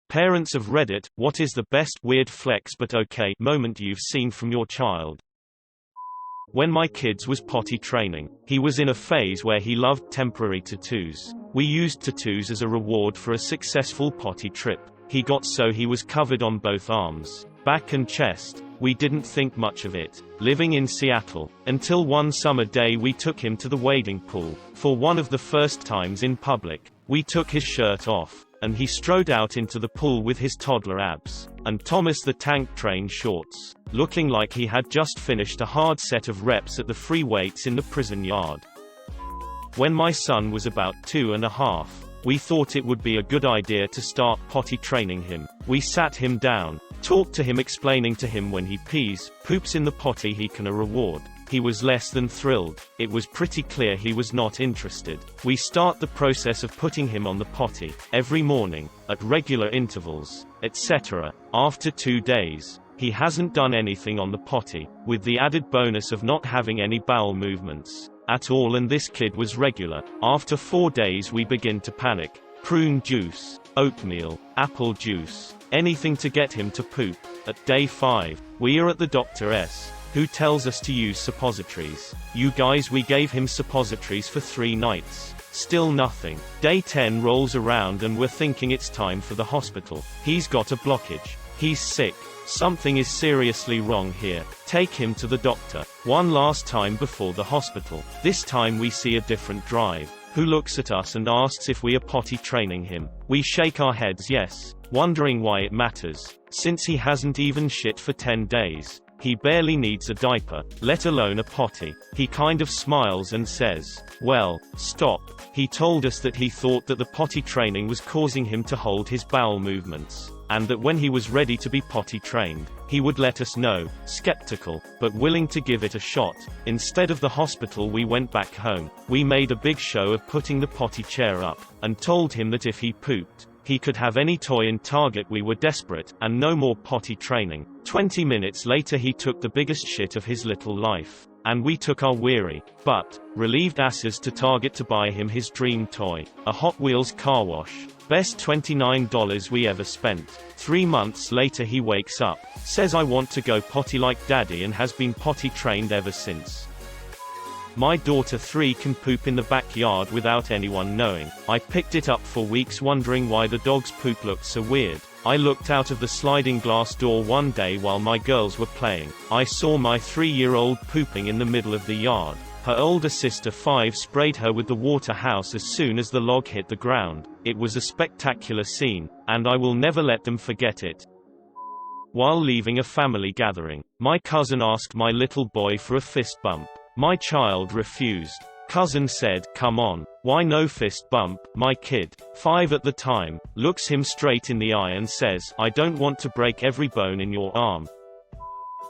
Parents of Reddit, what is the best weird flex but okay moment you've seen from your child? When my kids was potty training, he was in a phase where he loved temporary tattoos. We used tattoos as a reward for a successful potty trip. He got so he was covered on both arms, back and chest. We didn't think much of it, living in Seattle, until one summer day we took him to the wading pool. For one of the first times in public, we took his shirt off, and he strode out into the pool with his toddler abs, and Thomas the Tank Train shorts, looking like he had just finished a hard set of reps at the free weights in the prison yard. When my son was about 2.5, we thought it would be a good idea to start potty training him. We sat him down, talked to him, explaining to him when he pees, poops in the potty he can a reward. He was less than thrilled. It was pretty clear he was not interested. We start the process of putting him on the potty, every morning, at regular intervals, etc. After 2 days, he hasn't done anything on the potty, with the added bonus of not having any bowel movements at all, and this kid was regular. After 4 days we begin to panic. Prune juice, oatmeal, apple juice, anything to get him to poop. At day 5, we are at the doctor's, who tells us to use suppositories. You guys, we gave him suppositories for 3 nights. Still nothing. Day 10 rolls around and we're thinking it's time for the hospital. He's got a blockage. He's sick. Something is seriously wrong here. Take him to the doctor. One last time before the hospital. This time we see a different drive, who looks at us and asks if we are potty training him. We shake our heads yes, wondering why it matters, since he hasn't even shit for 10 days. He barely needs a diaper, let alone a potty. He kind of smiles and says, "Well, stop." He told us that he thought that the potty training was causing him to hold his bowel movements, and that when he was ready to be potty trained, he would let us know. Skeptical, but willing to give it a shot. Instead of the hospital we went back home. We made a big show of putting the potty chair up, and told him that if he pooped, he could have any toy in Target. We were desperate, and no more potty training. 20 minutes later he took the biggest shit of his little life, and we took our weary, but relieved asses to Target to buy him his dream toy, a Hot Wheels car wash. Best $29 we ever spent. 3 months later he wakes up, says I want to go potty like daddy, and has been potty trained ever since. My daughter 3 can poop in the backyard without anyone knowing. I picked it up for weeks wondering why the dog's poop looked so weird. I looked out of the sliding glass door one day while my girls were playing. I saw my 3-year-old pooping in the middle of the yard. Her older sister 5 sprayed her with the water house as soon as the log hit the ground. It was a spectacular scene, and I will never let them forget it. While leaving a family gathering, my cousin asked my little boy for a fist bump. My child refused. Cousin said, "Come on, why no fist bump?" My kid, 5 at the time, looks him straight in the eye and says, "I don't want to break every bone in your arm."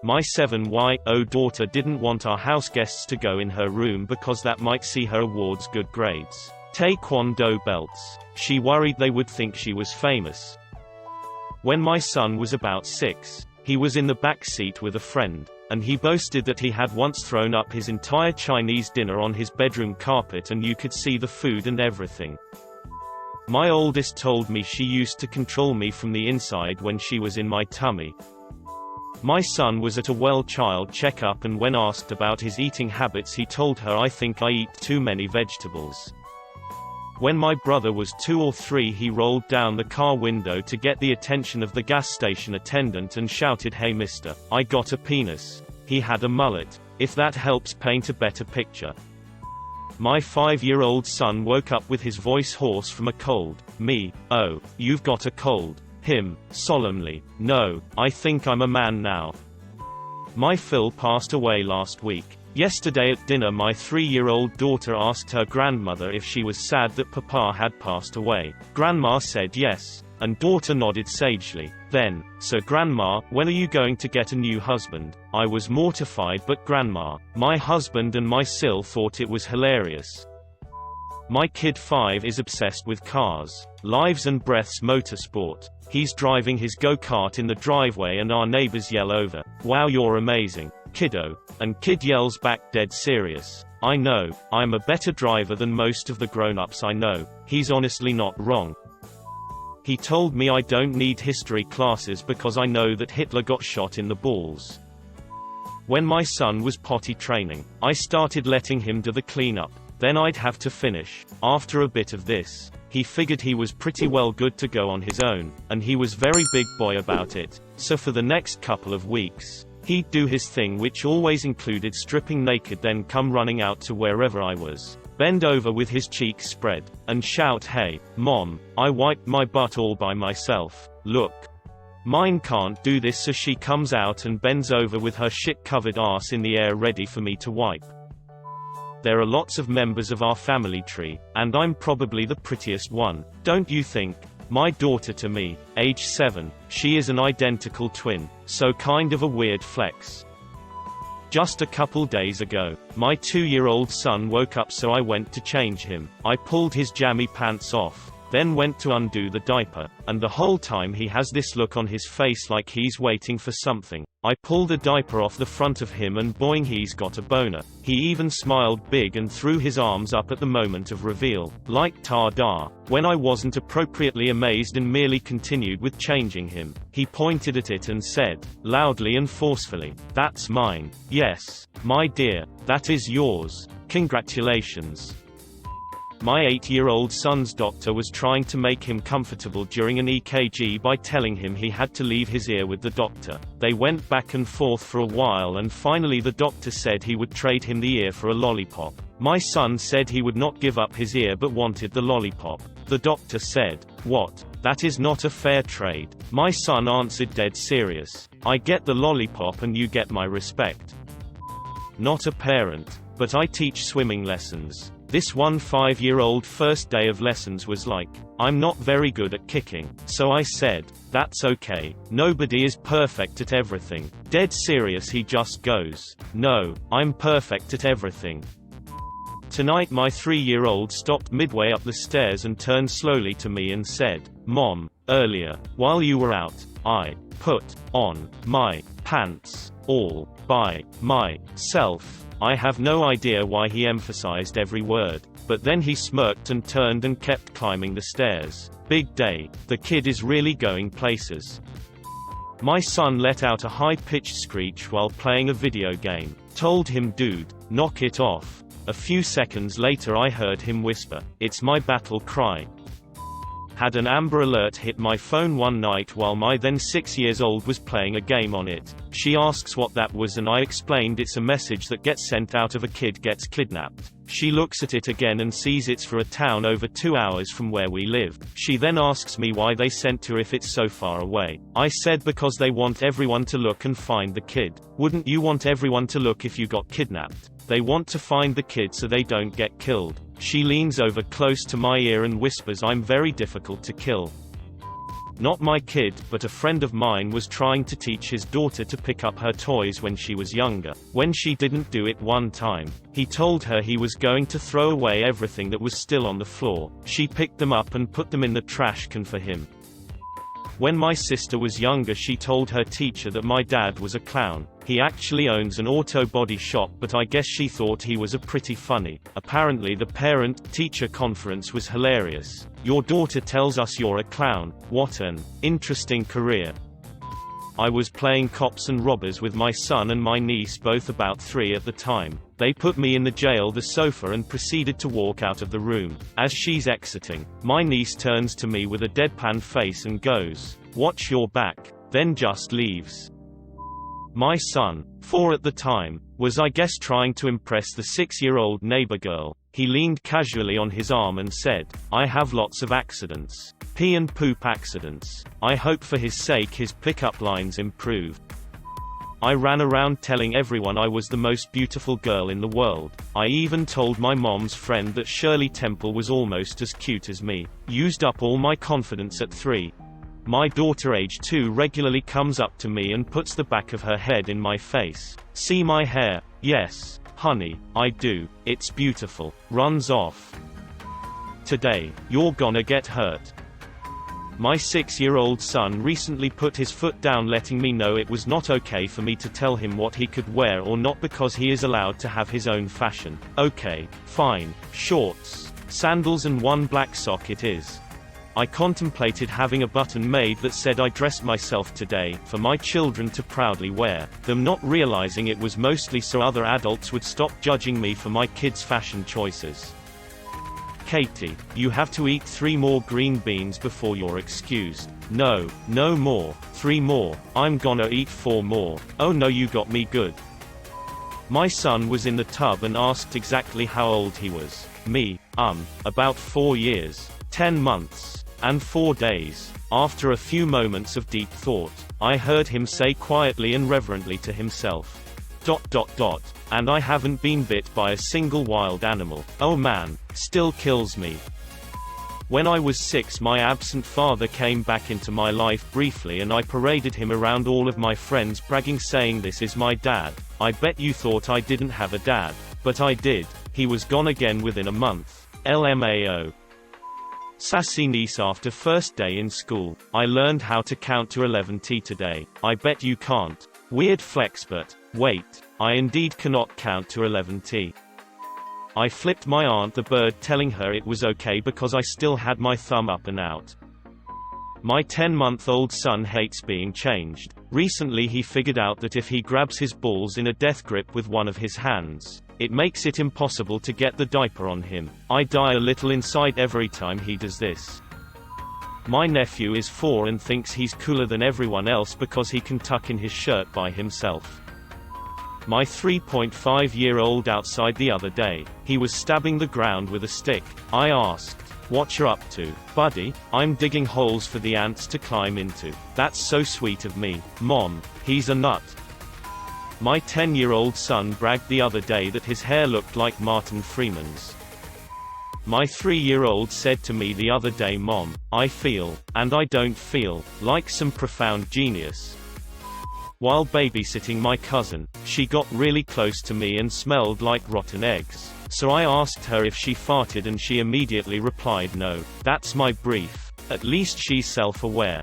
My 7-year-old daughter didn't want our house guests to go in her room because that might see her awards good grades. Taekwondo belts. She worried they would think she was famous. When my son was about 6, he was in the back seat with a friend, and he boasted that he had once thrown up his entire Chinese dinner on his bedroom carpet and you could see the food and everything. My oldest told me she used to control me from the inside when she was in my tummy. My son was at a well-child checkup, and when asked about his eating habits he told her, "I think I eat too many vegetables." When my brother was 2 or 3 he rolled down the car window to get the attention of the gas station attendant and shouted, "Hey mister, I got a penis." He had a mullet. If that helps paint a better picture. My 5-year-old son woke up with his voice hoarse from a cold. Me, "Oh, you've got a cold." Him, solemnly, "No, I think I'm a man now." My Phil passed away last week. Yesterday at dinner my 3-year-old daughter asked her grandmother if she was sad that Papa had passed away. Grandma said yes, and daughter nodded sagely. Then, "So Grandma, when are you going to get a new husband?" I was mortified, but Grandma, my husband and my Sil thought it was hilarious. My kid 5 is obsessed with cars. Lives and breaths motorsport. He's driving his go-kart in the driveway and our neighbors yell over, "Wow, you're amazing, kiddo." And kid yells back, dead serious, "I know, I'm a better driver than most of the grown-ups I know." He's honestly not wrong. He told me I don't need history classes because I know that Hitler got shot in the balls. When my son was potty training, I started letting him do the cleanup. Then I'd have to finish. After a bit of this, he figured he was pretty well good to go on his own, and he was very big boy about it. So for the next couple of weeks, he'd do his thing, which always included stripping naked, then come running out to wherever I was, bend over with his cheeks spread, and shout, "Hey, Mom, I wiped my butt all by myself, look. Mine can't do this." So she comes out and bends over with her shit-covered ass in the air ready for me to wipe. There are lots of members of our family tree, and I'm probably the prettiest one, don't you think? My daughter to me, age 7, she is an identical twin, so kind of a weird flex. Just a couple days ago, my 2-year-old son woke up, so I went to change him. I pulled his jammy pants off, then went to undo the diaper, and the whole time he has this look on his face like he's waiting for something. I pull the diaper off the front of him and boing, he's got a boner. He even smiled big and threw his arms up at the moment of reveal, like ta-da. When I wasn't appropriately amazed and merely continued with changing him, he pointed at it and said, loudly and forcefully, "That's mine." "Yes, my dear, that is yours. Congratulations." My 8-year-old son's doctor was trying to make him comfortable during an EKG by telling him he had to leave his ear with the doctor. They went back and forth for a while, and finally the doctor said he would trade him the ear for a lollipop. My son said he would not give up his ear but wanted the lollipop. The doctor said, "What? That is not a fair trade." My son answered dead serious, "I get the lollipop and you get my respect." Not a parent, but I teach swimming lessons. This one 5-year-old first day of lessons was like, "I'm not very good at kicking." So I said, "That's okay. Nobody is perfect at everything." Dead serious, he just goes, "No, I'm perfect at everything." Tonight my 3-year-old stopped midway up the stairs and turned slowly to me and said, "Mom, earlier, while you were out, I put on my pants all by myself." I have no idea why he emphasized every word, but then he smirked and turned and kept climbing the stairs. Big day. The kid is really going places. My son let out a high-pitched screech while playing a video game. Told him, "Dude, knock it off." A few seconds later I heard him whisper, "It's my battle cry." Had an Amber Alert hit my phone one night while my then 6-year-old was playing a game on it. She asks what that was and I explained it's a message that gets sent out if a kid gets kidnapped. She looks at it again and sees it's for a town over 2 hours from where we live. She then asks me why they sent her if it's so far away. I said because they want everyone to look and find the kid. Wouldn't you want everyone to look if you got kidnapped? They want to find the kid so they don't get killed. She leans over close to my ear and whispers, "I'm very difficult to kill." Not my kid, but a friend of mine was trying to teach his daughter to pick up her toys when she was younger. When she didn't do it one time, he told her he was going to throw away everything that was still on the floor. She picked them up and put them in the trash can for him. When my sister was younger, she told her teacher that my dad was a clown. He actually owns an auto body shop, but I guess she thought he was a pretty funny. Apparently the parent-teacher conference was hilarious. "Your daughter tells us you're a clown. What an interesting career." I was playing cops and robbers with my son and my niece, both about 3 at the time. They put me in the jail, the sofa, and proceeded to walk out of the room. As she's exiting, my niece turns to me with a deadpan face and goes, "Watch your back," then just leaves. My son, 4 at the time, was I guess trying to impress the 6-year-old neighbor girl. He leaned casually on his arm and said, "I have lots of accidents. Pee and poop accidents." I hope for his sake his pickup lines improved. I ran around telling everyone I was the most beautiful girl in the world. I even told my mom's friend that Shirley Temple was almost as cute as me. Used up all my confidence at 3. My daughter, age 2, regularly comes up to me and puts the back of her head in my face. "See my hair?" "Yes, honey, I do. It's beautiful." Runs off. Today, you're gonna get hurt. My 6-year-old son recently put his foot down, letting me know it was not okay for me to tell him what he could wear or not because he is allowed to have his own fashion. Okay, fine. Shorts, sandals and one black sock it is. I contemplated having a button made that said I dressed myself today, for my children to proudly wear, them not realizing it was mostly so other adults would stop judging me for my kids' fashion choices. Katie, you have to eat 3 more green beans before you're excused. No, no more. 3 more. I'm gonna eat 4 more. Oh no, you got me good. My son was in the tub and asked exactly how old he was. Me, about 4 years, 10 months, and 4 days. After a few moments of deep thought, I heard him say quietly and reverently to himself, ... and I haven't been bit by a single wild animal. Oh man, still kills me. When I was 6, my absent father came back into my life briefly and I paraded him around all of my friends bragging saying this is my dad. I bet you thought I didn't have a dad. But I did. He was gone again within a month. LMAO. Sassy niece after first day in school. I learned how to count to 11t today. I bet you can't. Weird flex, but wait, I indeed cannot count to 11t. I flipped my aunt the bird telling her it was okay because I still had my thumb up and out. My 10-month-old son hates being changed. Recently he figured out that if he grabs his balls in a death grip with one of his hands, it makes it impossible to get the diaper on him. I die a little inside every time he does this. My nephew is 4 and thinks he's cooler than everyone else because he can tuck in his shirt by himself. My 3.5-year-old outside the other day. He was stabbing the ground with a stick. I asked, "What you up to, buddy?" "I'm digging holes for the ants to climb into." "That's so sweet of me, Mom. He's a nut." My 10-year-old son bragged the other day that his hair looked like Martin Freeman's. My 3-year-old said to me the other day, "Mom, I feel, and I don't feel, like some profound genius." While babysitting my cousin, she got really close to me and smelled like rotten eggs. So I asked her if she farted and she immediately replied no. That's my brief. At least she's self-aware.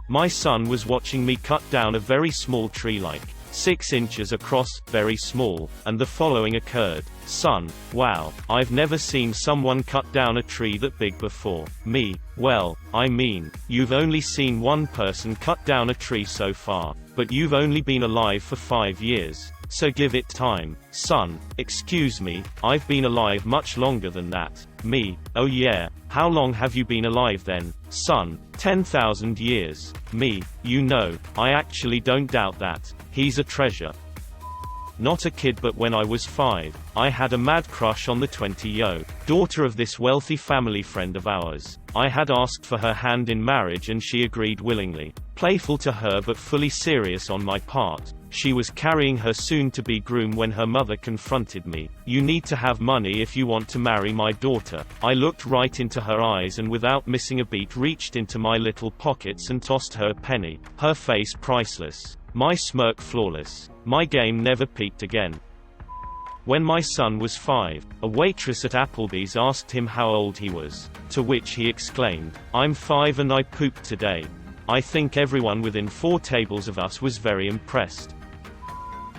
My son was watching me cut down a very small tree like 6 inches across, very small, and the following occurred. "Son, wow, I've never seen someone cut down a tree that big before." Me, "Well, I mean, you've only seen one person cut down a tree so far, but you've only been alive for 5 years, so give it time." Son, "Excuse me, I've been alive much longer than that." Me, "Oh yeah, how long have you been alive then?" Son, 10,000 years. Me, "You know, I actually don't doubt that. He's a treasure." Not a kid, but when I was 5, I had a mad crush on the 20-year-old daughter of this wealthy family friend of ours. I had asked for her hand in marriage and she agreed willingly. Playful to her but fully serious on my part. She was carrying her soon-to-be groom when her mother confronted me. "You need to have money if you want to marry my daughter." I looked right into her eyes and without missing a beat reached into my little pockets and tossed her a penny. Her face priceless. My smirk flawless. My game never peaked again. When my son was 5, a waitress at Applebee's asked him how old he was, to which he exclaimed, "I'm 5 and I pooped today." I think everyone within 4 tables of us was very impressed.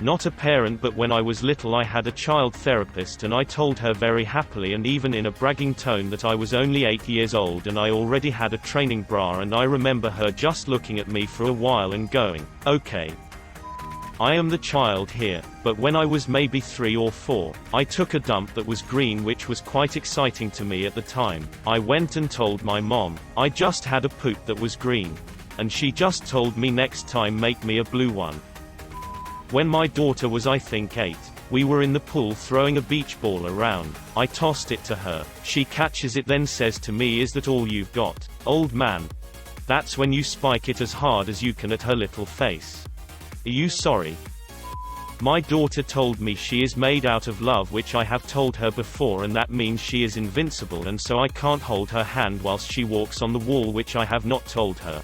Not a parent, but when I was little I had a child therapist and I told her very happily and even in a bragging tone that I was only 8 years old and I already had a training bra, and I remember her just looking at me for a while and going, "Okay, I am the child here." But when I was maybe 3 or 4, I took a dump that was green, which was quite exciting to me at the time. I went and told my mom, "I just had a poop that was green." And she just told me, "Next time make me a blue one." When my daughter was I think 8, we were in the pool throwing a beach ball around. I tossed it to her. She catches it, then says to me, "Is that all you've got, old man?" That's when you spike it as hard as you can at her little face. Are you sorry? My daughter told me she is made out of love, which I have told her before, and that means she is invincible and so I can't hold her hand whilst she walks on the wall, which I have not told her.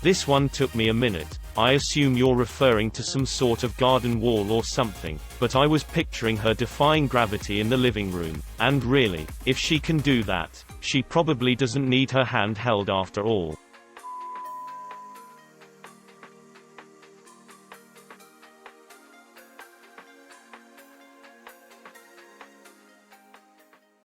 This one took me a minute. I assume you're referring to some sort of garden wall or something, but I was picturing her defying gravity in the living room. And really, if she can do that, she probably doesn't need her hand held after all.